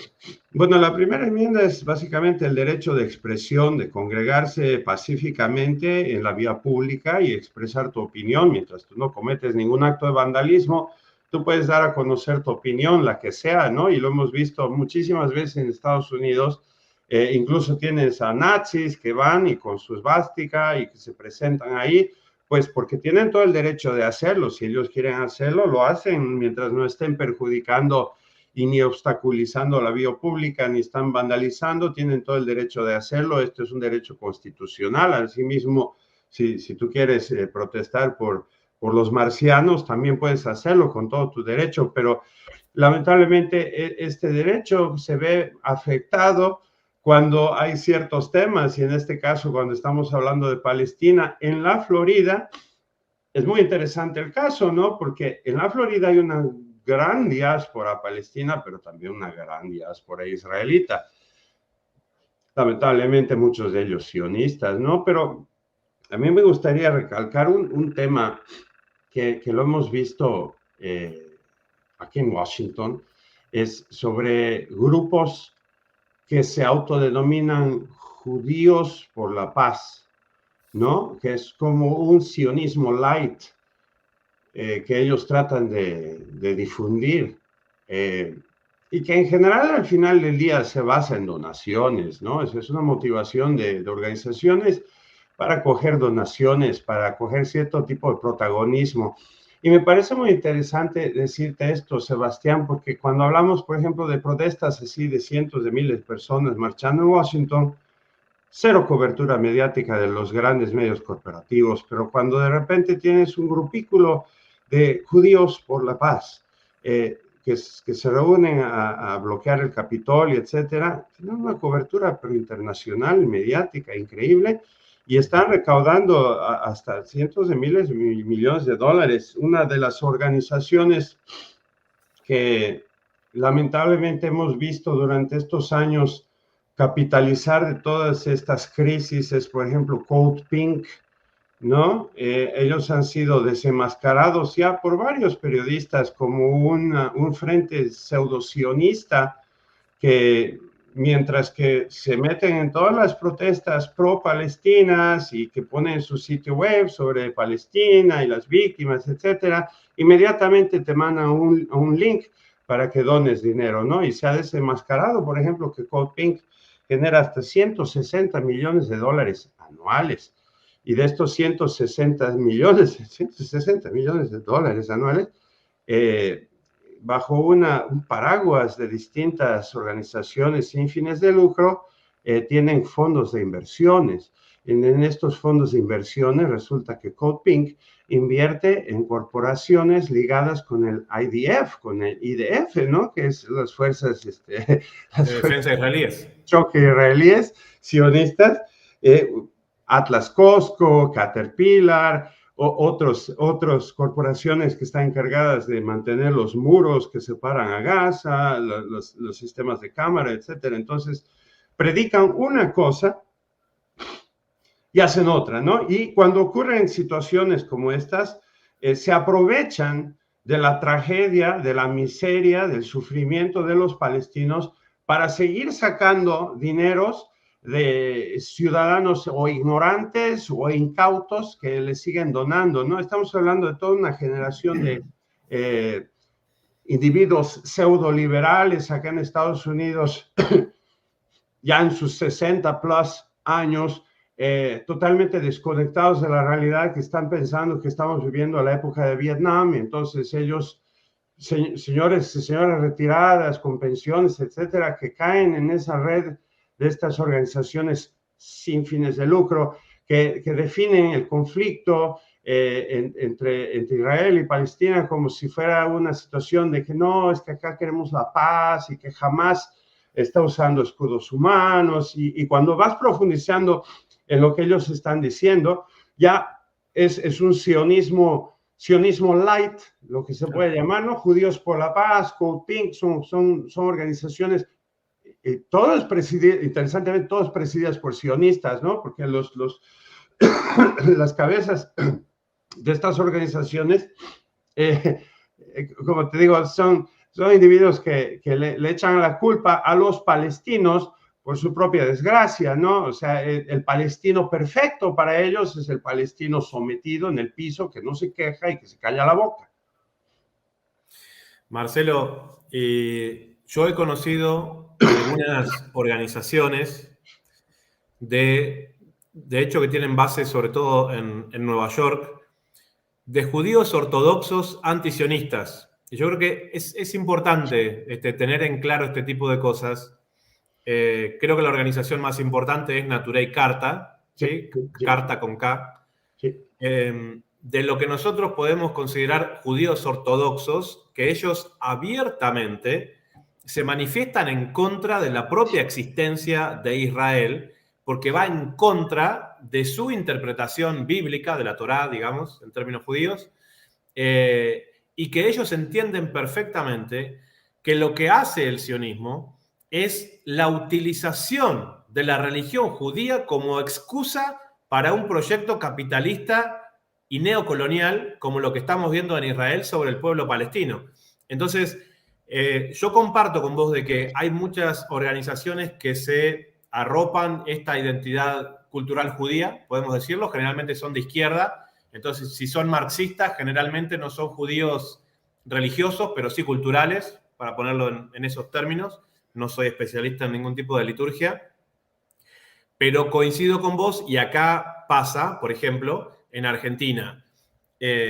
Bueno, la primera enmienda es básicamente el derecho de expresión, de congregarse pacíficamente en la vía pública y expresar tu opinión mientras tú no cometes ningún acto de vandalismo. Tú puedes dar a conocer tu opinión, la que sea, ¿no? Y lo hemos visto muchísimas veces en Estados Unidos. Incluso tienes a nazis que van y con su esvástica y que se presentan ahí, pues porque tienen todo el derecho de hacerlo. Si ellos quieren hacerlo, lo hacen mientras no estén perjudicando y ni obstaculizando la vía pública, ni están vandalizando, tienen todo el derecho de hacerlo. Esto es un derecho constitucional. Asimismo, si tú quieres protestar por los marcianos, también puedes hacerlo con todo tu derecho, pero lamentablemente este derecho se ve afectado cuando hay ciertos temas, y en este caso cuando estamos hablando de Palestina. En la Florida es muy interesante el caso, ¿no? Porque en la Florida hay una gran diáspora palestina, pero también una gran diáspora israelita. Lamentablemente muchos de ellos sionistas, ¿no? Pero a mí me gustaría recalcar un tema que lo hemos visto aquí en Washington, es sobre grupos que se autodenominan judíos por la paz, ¿no? Que es como un sionismo light que ellos tratan de difundir y que en general al final del día se basa en donaciones, ¿no? Es una motivación de organizaciones para coger donaciones, para coger cierto tipo de protagonismo. Y me parece muy interesante decirte esto, Sebastián, porque cuando hablamos, por ejemplo, de protestas así de cientos de miles de personas marchando en Washington, cero cobertura mediática de los grandes medios corporativos, pero cuando de repente tienes un grupículo de judíos por la paz, que se reúnen a bloquear el Capitolio, etcétera, tienen una cobertura pero internacional, mediática, increíble, y están recaudando hasta cientos de miles de millones de dólares. Una de las organizaciones que lamentablemente hemos visto durante estos años capitalizar de todas estas crisis es, por ejemplo, Code Pink, ¿no? Ellos han sido desenmascarados ya por varios periodistas como un frente pseudo-sionista que, mientras que se meten en todas las protestas pro-palestinas y que ponen su sitio web sobre Palestina y las víctimas, etcétera, inmediatamente te mandan un link para que dones dinero, ¿no? Y se ha desenmascarado, por ejemplo, que Code Pink genera hasta $160 millones anuales. y de estos 160 millones de dólares anuales, bajo un paraguas de distintas organizaciones sin fines de lucro, tienen fondos de inversiones. En estos fondos de inversiones resulta que Code Pink invierte en corporaciones ligadas con el IDF, con el IDF, ¿no? Que es las fuerzas de defensa israelíes. Choque israelíes, sionistas, Atlas Costco, Caterpillar, otras corporaciones que están encargadas de mantener los muros que separan a Gaza, los sistemas de cámara, etcétera. Entonces, predican una cosa y hacen otra, ¿no? Y cuando ocurren situaciones como estas, se aprovechan de la tragedia, de la miseria, del sufrimiento de los palestinos para seguir sacando dineros de ciudadanos o ignorantes o incautos que les siguen donando, ¿no? Estamos hablando de toda una generación de individuos pseudoliberales acá en Estados Unidos, ya en sus 60 plus años, totalmente desconectados de la realidad, que están pensando que estamos viviendo la época de Vietnam. Entonces ellos, señores y señoras retiradas con pensiones, etcétera, que caen en esa red de estas organizaciones sin fines de lucro que definen el conflicto entre Israel y Palestina como si fuera una situación de que no, es que acá queremos la paz y que jamás está usando escudos humanos, y cuando vas profundizando en lo que ellos están diciendo, ya es un sionismo light, lo que se puede llamar, ¿no? Judíos por la Paz, Code Pink, son organizaciones, todas interesantemente, todas presididas por sionistas, ¿no? Porque las cabezas de estas organizaciones, como te digo, son individuos que le echan la culpa a los palestinos por su propia desgracia, ¿no? O sea, el palestino perfecto para ellos es el palestino sometido en el piso, que no se queja y que se calla la boca. Marcelo, yo he conocido algunas organizaciones, de hecho que tienen base sobre todo en Nueva York, de judíos ortodoxos antisionistas. Y yo creo que es importante tener en claro este tipo de cosas. Creo que la organización más importante es Naturei Karta, ¿sí? Karta con K. Sí. De lo que nosotros podemos considerar judíos ortodoxos, que ellos abiertamente se manifiestan en contra de la propia existencia de Israel, porque va en contra de su interpretación bíblica de la Torá, digamos, en términos judíos, y que ellos entienden perfectamente que lo que hace el sionismo es la utilización de la religión judía como excusa para un proyecto capitalista y neocolonial como lo que estamos viendo en Israel sobre el pueblo palestino. Entonces, yo comparto con vos de que hay muchas organizaciones que se arropan esta identidad cultural judía, podemos decirlo, generalmente son de izquierda. Entonces, si son marxistas, generalmente no son judíos religiosos, pero sí culturales, para ponerlo en esos términos. No soy especialista en ningún tipo de liturgia, pero coincido con vos, y acá pasa, por ejemplo, en Argentina.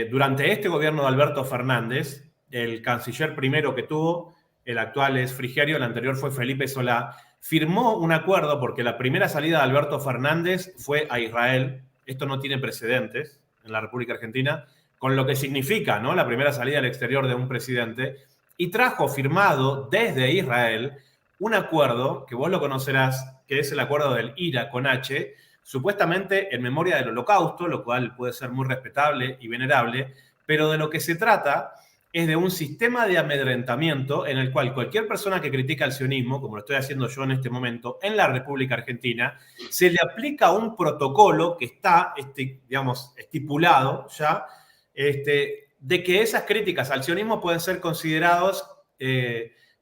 Durante este gobierno de Alberto Fernández, el canciller primero que tuvo, el actual es Frigerio, el anterior fue Felipe Solá, firmó un acuerdo porque la primera salida de Alberto Fernández fue a Israel. Esto no tiene precedentes en la República Argentina, con lo que significa, ¿no?, la primera salida al exterior de un presidente, y trajo firmado desde Israel un acuerdo, que vos lo conocerás, que es el acuerdo del IRA con H, supuestamente en memoria del Holocausto, lo cual puede ser muy respetable y venerable, pero de lo que se trata es de un sistema de amedrentamiento en el cual cualquier persona que critica el sionismo, como lo estoy haciendo yo en este momento, en la República Argentina, se le aplica un protocolo que está, digamos, estipulado ya, de que esas críticas al sionismo pueden ser considerados,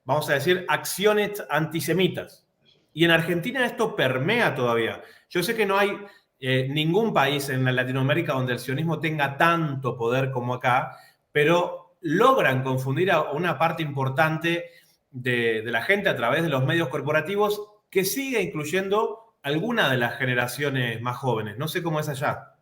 vamos a decir, acciones antisemitas. Y en Argentina esto permea todavía. Yo sé que no hay ningún país en Latinoamérica donde el sionismo tenga tanto poder como acá, pero logran confundir a una parte importante de la gente a través de los medios corporativos, que sigue incluyendo alguna de las generaciones más jóvenes. No sé cómo es allá.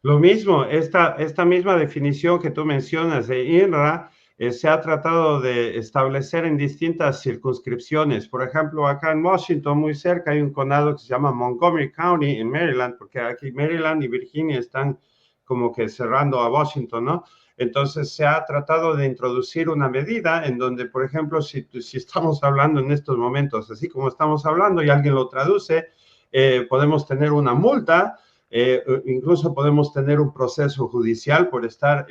Lo mismo, esta misma definición que tú mencionas de INRA se ha tratado de establecer en distintas circunscripciones. Por ejemplo, acá en Washington, muy cerca, hay un condado que se llama Montgomery County en Maryland, porque aquí Maryland y Virginia están como que cerrando a Washington, ¿no? Entonces se ha tratado de introducir una medida en donde, por ejemplo, si estamos hablando en estos momentos, así como estamos hablando y alguien lo traduce, podemos tener una multa, incluso podemos tener un proceso judicial por estar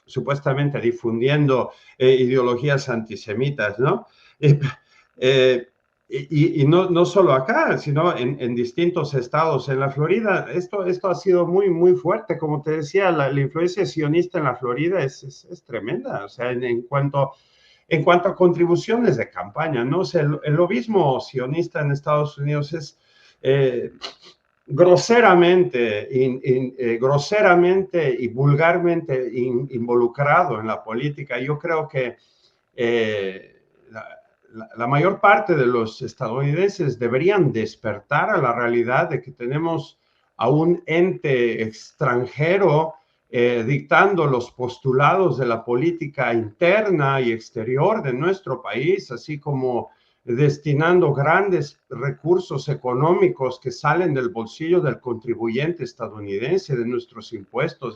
supuestamente difundiendo ideologías antisemitas, ¿no? Y no solo acá, sino en distintos estados. En la Florida, esto ha sido muy, muy fuerte. Como te decía, la influencia sionista en la Florida es tremenda. O sea, en cuanto a contribuciones de campaña, ¿no? O sea, el lobismo sionista en Estados Unidos es groseramente y vulgarmente involucrado en la política. Yo creo que la mayor parte de los estadounidenses deberían despertar a la realidad de que tenemos a un ente extranjero dictando los postulados de la política interna y exterior de nuestro país, así como destinando grandes recursos económicos que salen del bolsillo del contribuyente estadounidense, de nuestros impuestos,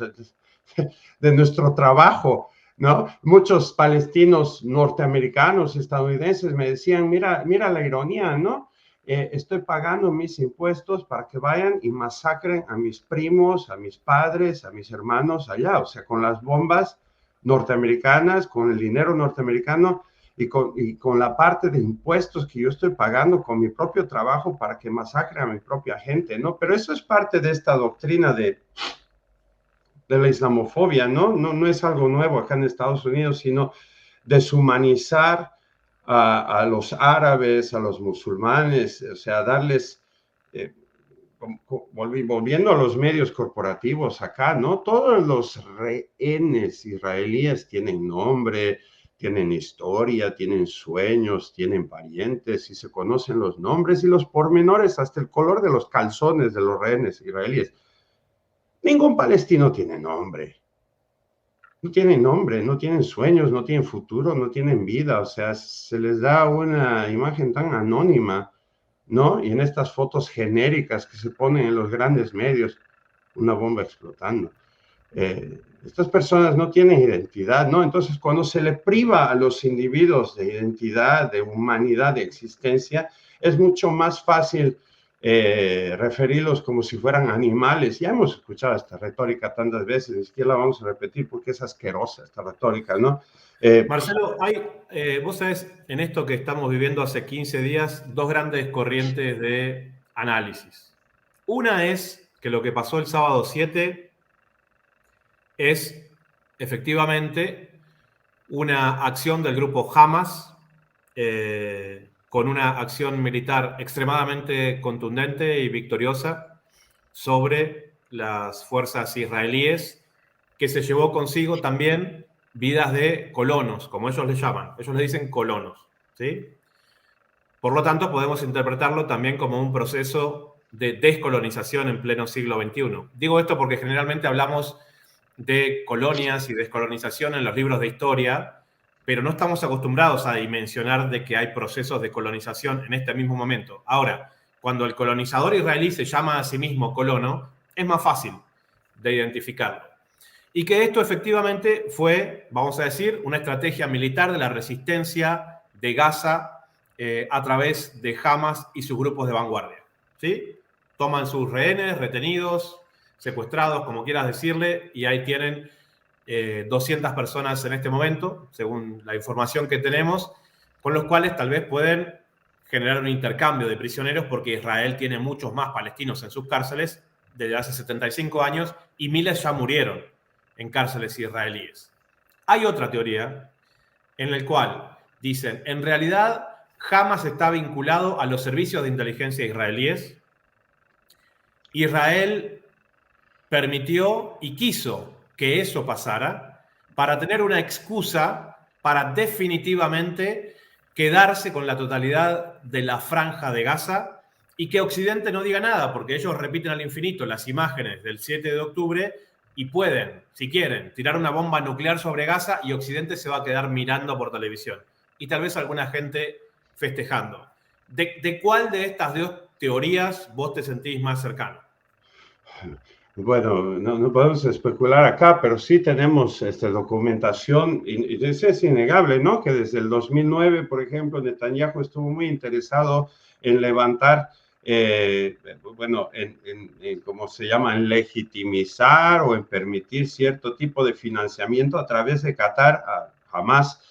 de nuestro trabajo, ¿no? Muchos palestinos norteamericanos, estadounidenses me decían, mira la ironía, ¿no? Estoy pagando mis impuestos para que vayan y masacren a mis primos, a mis padres, a mis hermanos allá, o sea, con las bombas norteamericanas, con el dinero norteamericano y con la parte de impuestos que yo estoy pagando con mi propio trabajo para que masacren a mi propia gente, ¿no? Pero eso es parte de esta doctrina de la islamofobia, ¿no? No es algo nuevo acá en Estados Unidos, sino deshumanizar a los árabes, a los musulmanes, o sea, darles, volviendo a los medios corporativos acá, ¿no? Todos los rehenes israelíes tienen nombre, tienen historia, tienen sueños, tienen parientes y se conocen los nombres y los pormenores, hasta el color de los calzones de los rehenes israelíes. Ningún palestino tiene nombre. No tienen nombre, no tienen sueños, no tienen futuro, no tienen vida. O sea, se les da una imagen tan anónima, ¿no? Y en estas fotos genéricas que se ponen en los grandes medios, una bomba explotando. Estas personas no tienen identidad, ¿no? Entonces, cuando se le priva a los individuos de identidad, de humanidad, de existencia, es mucho más fácil referirlos como si fueran animales. Ya hemos escuchado esta retórica tantas veces, ni siquiera la vamos a repetir porque es asquerosa esta retórica, ¿no? Marcelo, vos sabés, en esto que estamos viviendo hace 15 días, dos grandes corrientes de análisis. Una es que lo que pasó el sábado 7 es efectivamente una acción del grupo Hamas con una acción militar extremadamente contundente y victoriosa sobre las fuerzas israelíes, que se llevó consigo también vidas de colonos, como ellos les llaman. Ellos les dicen colonos, ¿sí? Por lo tanto, podemos interpretarlo también como un proceso de descolonización en pleno siglo XXI. Digo esto porque generalmente hablamos de colonias y descolonización en los libros de historia, pero no estamos acostumbrados a dimensionar de que hay procesos de colonización en este mismo momento. Ahora, cuando el colonizador israelí se llama a sí mismo colono, es más fácil de identificarlo. Y que esto efectivamente fue, vamos a decir, una estrategia militar de la resistencia de Gaza a través de Hamas y sus grupos de vanguardia, ¿sí? Toman sus rehenes, retenidos, secuestrados, como quieras decirle, y ahí tienen 200 personas en este momento, según la información que tenemos, con los cuales tal vez pueden generar un intercambio de prisioneros porque Israel tiene muchos más palestinos en sus cárceles desde hace 75 años y miles ya murieron en cárceles israelíes. Hay otra teoría en la cual dicen, en realidad Hamas está vinculado a los servicios de inteligencia israelíes. Israel permitió y quiso que eso pasara para tener una excusa para definitivamente quedarse con la totalidad de la franja de Gaza y que Occidente no diga nada, porque ellos repiten al infinito las imágenes del 7 de octubre y pueden, si quieren, tirar una bomba nuclear sobre Gaza y Occidente se va a quedar mirando por televisión. Y tal vez alguna gente festejando. ¿De cuál de estas dos teorías vos te sentís más cercano? Bueno, no podemos especular acá, pero sí tenemos documentación, y eso es innegable, ¿no? Que desde el 2009, por ejemplo, Netanyahu estuvo muy interesado en levantar, bueno, ¿cómo se llama? En legitimizar o en permitir cierto tipo de financiamiento a través de Qatar a Hamas,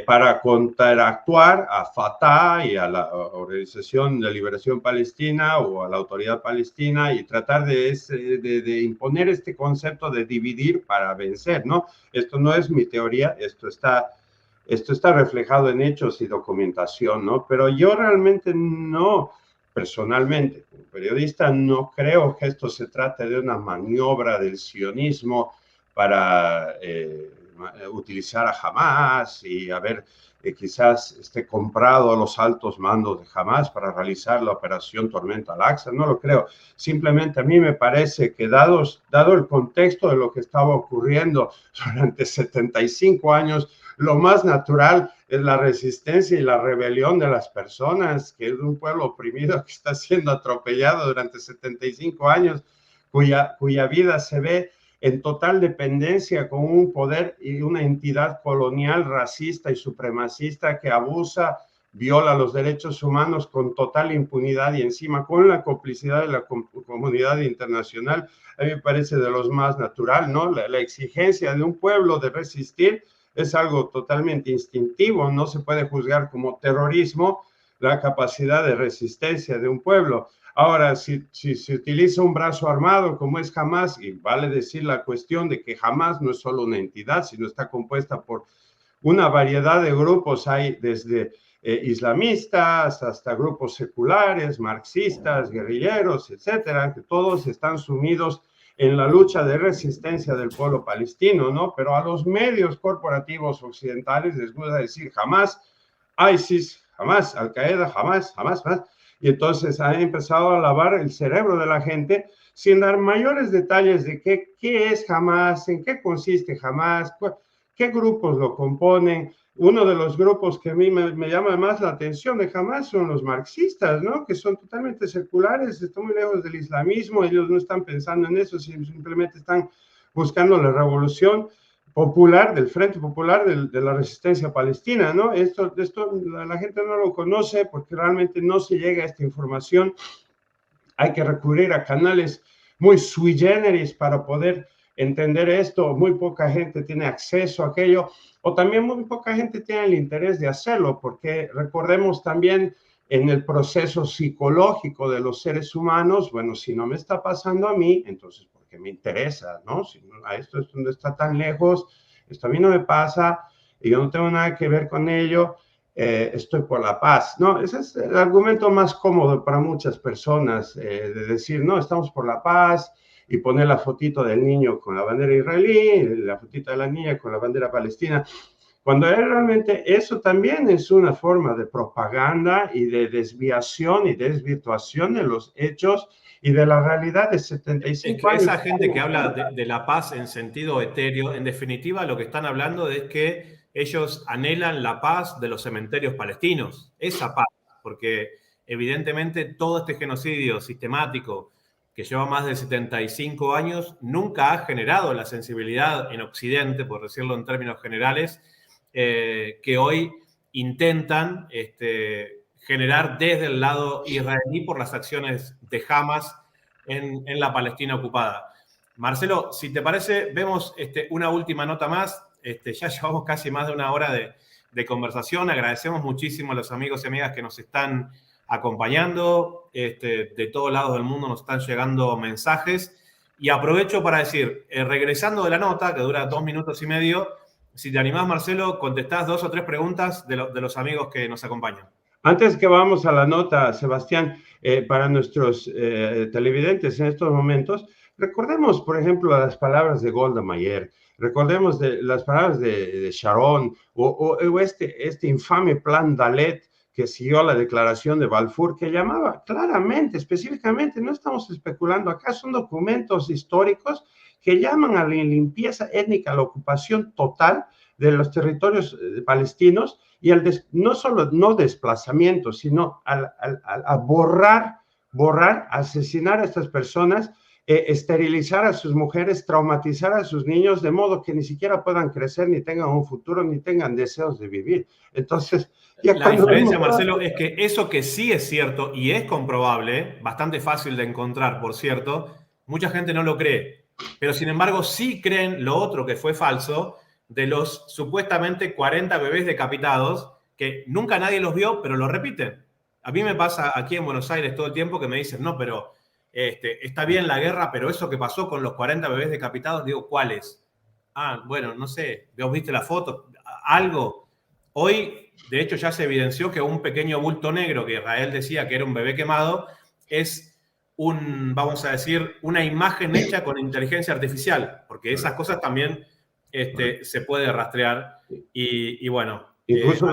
para contraactuar a Fatah y a la Organización de Liberación Palestina o a la Autoridad Palestina y tratar de imponer este concepto de dividir para vencer, ¿no? Esto no es mi teoría, esto está reflejado en hechos y documentación, ¿no? Pero yo realmente no, personalmente, como periodista, no creo que esto se trate de una maniobra del sionismo para utilizar a Hamas y haber quizás comprado a los altos mandos de Hamas para realizar la operación Tormenta Al-Aqsa. No lo creo. Simplemente a mí me parece que dado el contexto de lo que estaba ocurriendo durante 75 años, lo más natural es la resistencia y la rebelión de las personas, que es un pueblo oprimido que está siendo atropellado durante 75 años, cuya vida se ve en total dependencia con un poder y una entidad colonial, racista y supremacista que abusa, viola los derechos humanos con total impunidad y encima con la complicidad de la comunidad internacional. A mí me parece de los más natural, ¿no? La exigencia de un pueblo de resistir es algo totalmente instintivo, no se puede juzgar como terrorismo la capacidad de resistencia de un pueblo. Ahora, si se utiliza un brazo armado como es Hamas, y vale decir la cuestión de que Hamas no es solo una entidad, sino está compuesta por una variedad de grupos, hay desde islamistas hasta grupos seculares, marxistas, guerrilleros, etcétera, que todos están sumidos en la lucha de resistencia del pueblo palestino, ¿no? Pero a los medios corporativos occidentales les gusta decir Hamas, ISIS, Hamas, Al-Qaeda, Hamas. Y entonces han empezado a lavar el cerebro de la gente sin dar mayores detalles de qué es Hamas, en qué consiste Hamas, qué grupos lo componen. Uno de los grupos que a mí me llama más la atención de Hamas son los marxistas, ¿no? Que son totalmente seculares, están muy lejos del islamismo, ellos no están pensando en eso, simplemente están buscando la revolución popular, del Frente Popular de la Resistencia Palestina, ¿no? Esto la gente no lo conoce porque realmente no se llega a esta información. Hay que recurrir a canales muy sui generis para poder entender esto. Muy poca gente tiene acceso a aquello, o también muy poca gente tiene el interés de hacerlo, porque recordemos también en el proceso psicológico de los seres humanos, bueno, si no me está pasando a mí, entonces que me interesa, ¿no? Si esto no está tan lejos, esto a mí no me pasa, y yo no tengo nada que ver con ello, estoy por la paz, ¿no? Ese es el argumento más cómodo para muchas personas, de decir, no, estamos por la paz, y poner la fotito del niño con la bandera israelí, la fotito de la niña con la bandera palestina, cuando realmente eso también es una forma de propaganda y de desviación y desvirtuación de los hechos y de la realidad de 75 años. Esa gente que habla de la paz en sentido etéreo, en definitiva lo que están hablando es que ellos anhelan la paz de los cementerios palestinos, esa paz, porque evidentemente todo este genocidio sistemático que lleva más de 75 años nunca ha generado la sensibilidad en Occidente, por decirlo en términos generales, que hoy intentan generar desde el lado israelí por las acciones de Hamas en la Palestina ocupada. Marcelo, si te parece, vemos una última nota más. Ya llevamos casi más de una hora de conversación. Agradecemos muchísimo a los amigos y amigas que nos están acompañando. De todos lados del mundo nos están llegando mensajes. Y aprovecho para decir, regresando de la nota, que dura 2 minutos y medio, si te animás, Marcelo, contestás 2 o 3 preguntas de los amigos que nos acompañan. Antes que vamos a la nota, Sebastián, para nuestros televidentes en estos momentos, recordemos, por ejemplo, las palabras de Golda Meir, recordemos las palabras de Sharon o este infame plan Dalet que siguió la declaración de Balfour, que llamaba claramente, específicamente, no estamos especulando acá, son documentos históricos que llaman a la limpieza étnica, a la ocupación total de los territorios palestinos y no solo no desplazamiento, sino a borrar, asesinar a estas personas, esterilizar a sus mujeres, traumatizar a sus niños, de modo que ni siquiera puedan crecer, ni tengan un futuro, ni tengan deseos de vivir. Entonces, la diferencia, Marcelo, es que eso que sí es cierto y es comprobable, bastante fácil de encontrar, por cierto, mucha gente no lo cree, pero sin embargo sí creen lo otro que fue falso, de los supuestamente 40 bebés decapitados, que nunca nadie los vio, pero lo repiten. A mí me pasa aquí en Buenos Aires todo el tiempo que me dicen, no, pero está bien la guerra, pero eso que pasó con los 40 bebés decapitados, digo, ¿cuáles? Ah, bueno, no sé, ¿vos viste la foto? ¿Algo? Hoy, de hecho, ya se evidenció que un pequeño bulto negro que Israel decía que era un bebé quemado es vamos a decir, una imagen hecha con inteligencia artificial, porque esas cosas también se puede rastrear y bueno. Incluso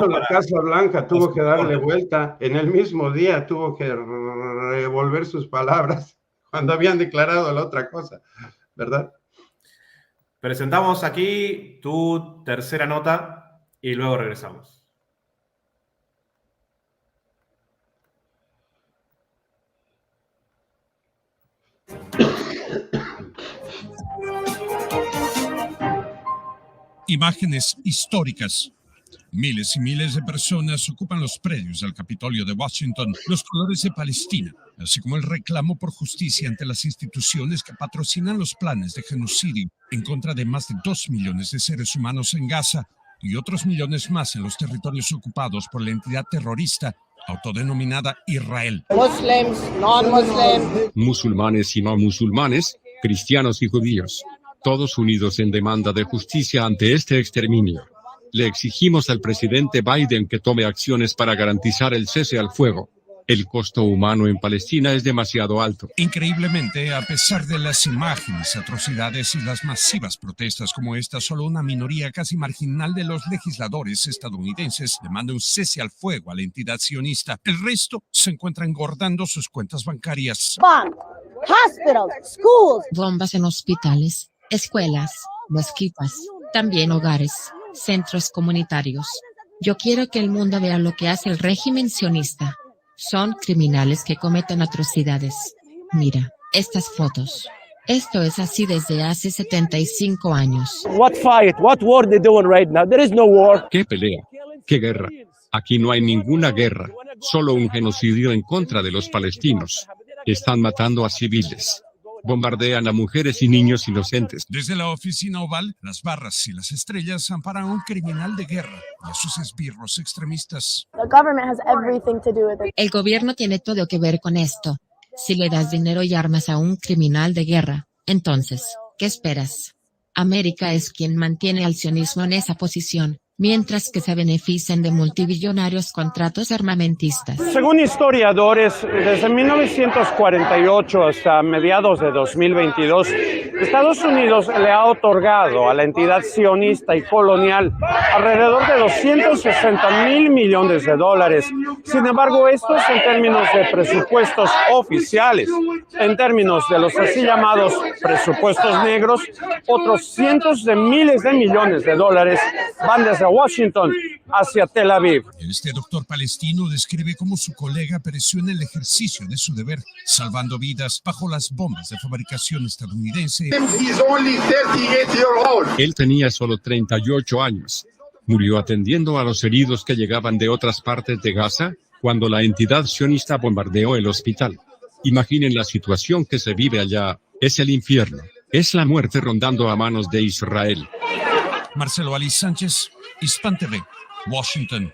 la Casa Blanca tuvo que darle vuelta en el mismo día, tuvo que revolver sus palabras cuando habían declarado la otra cosa, ¿verdad? Presentamos aquí tu tercera nota y luego regresamos. Imágenes históricas. Miles y miles de personas ocupan los predios del Capitolio de Washington, los colores de Palestina, así como el reclamo por justicia ante las instituciones que patrocinan los planes de genocidio en contra de más de 2 millones de seres humanos en Gaza y otros millones más en los territorios ocupados por la entidad terrorista autodenominada Israel. Muslims, non-Muslims, musulmanes y no musulmanes, cristianos y judíos, todos unidos en demanda de justicia ante este exterminio. Le exigimos al presidente Biden que tome acciones para garantizar el cese al fuego. El costo humano en Palestina es demasiado alto. Increíblemente, a pesar de las imágenes, atrocidades y las masivas protestas como esta, solo una minoría casi marginal de los legisladores estadounidenses demanda un cese al fuego a la entidad sionista. El resto se encuentra engordando sus cuentas bancarias. hospitals, schools. Bombas en hospitales, escuelas, mezquitas, también hogares, centros comunitarios. Yo quiero que el mundo vea lo que hace el régimen sionista. Son criminales que cometen atrocidades. Mira, estas fotos. Esto es así desde hace 75 años. What fight? What war they doing right now? There is no war. ¿Qué pelea? ¿Qué guerra? Aquí no hay ninguna guerra, solo un genocidio en contra de los palestinos. Están matando a civiles. Bombardean a mujeres y niños inocentes. Desde la oficina oval, las barras y las estrellas amparan a un criminal de guerra y a sus esbirros extremistas. El gobierno tiene todo que ver con esto. Si le das dinero y armas a un criminal de guerra, entonces, ¿qué esperas? América es quien mantiene al sionismo en esa posición, mientras que se benefician de multibillonarios contratos armamentistas. Según historiadores, desde 1948 hasta mediados de 2022, Estados Unidos le ha otorgado a la entidad sionista y colonial alrededor de 260,000 millones de dólares. Sin embargo, esto es en términos de presupuestos oficiales. En términos de los así llamados presupuestos negros, otros cientos de miles de millones de dólares van desde Washington hacia Tel Aviv. Este doctor palestino describe cómo su colega pereció en el ejercicio de su deber, salvando vidas bajo las bombas de fabricación estadounidense. Él tenía solo 38 años. Murió atendiendo a los heridos que llegaban de otras partes de Gaza cuando la entidad sionista bombardeó el hospital. Imaginen la situación que se vive allá. Es el infierno. Es la muerte rondando a manos de Israel. Marcelo Ali Sánchez, Hispan TV, Washington.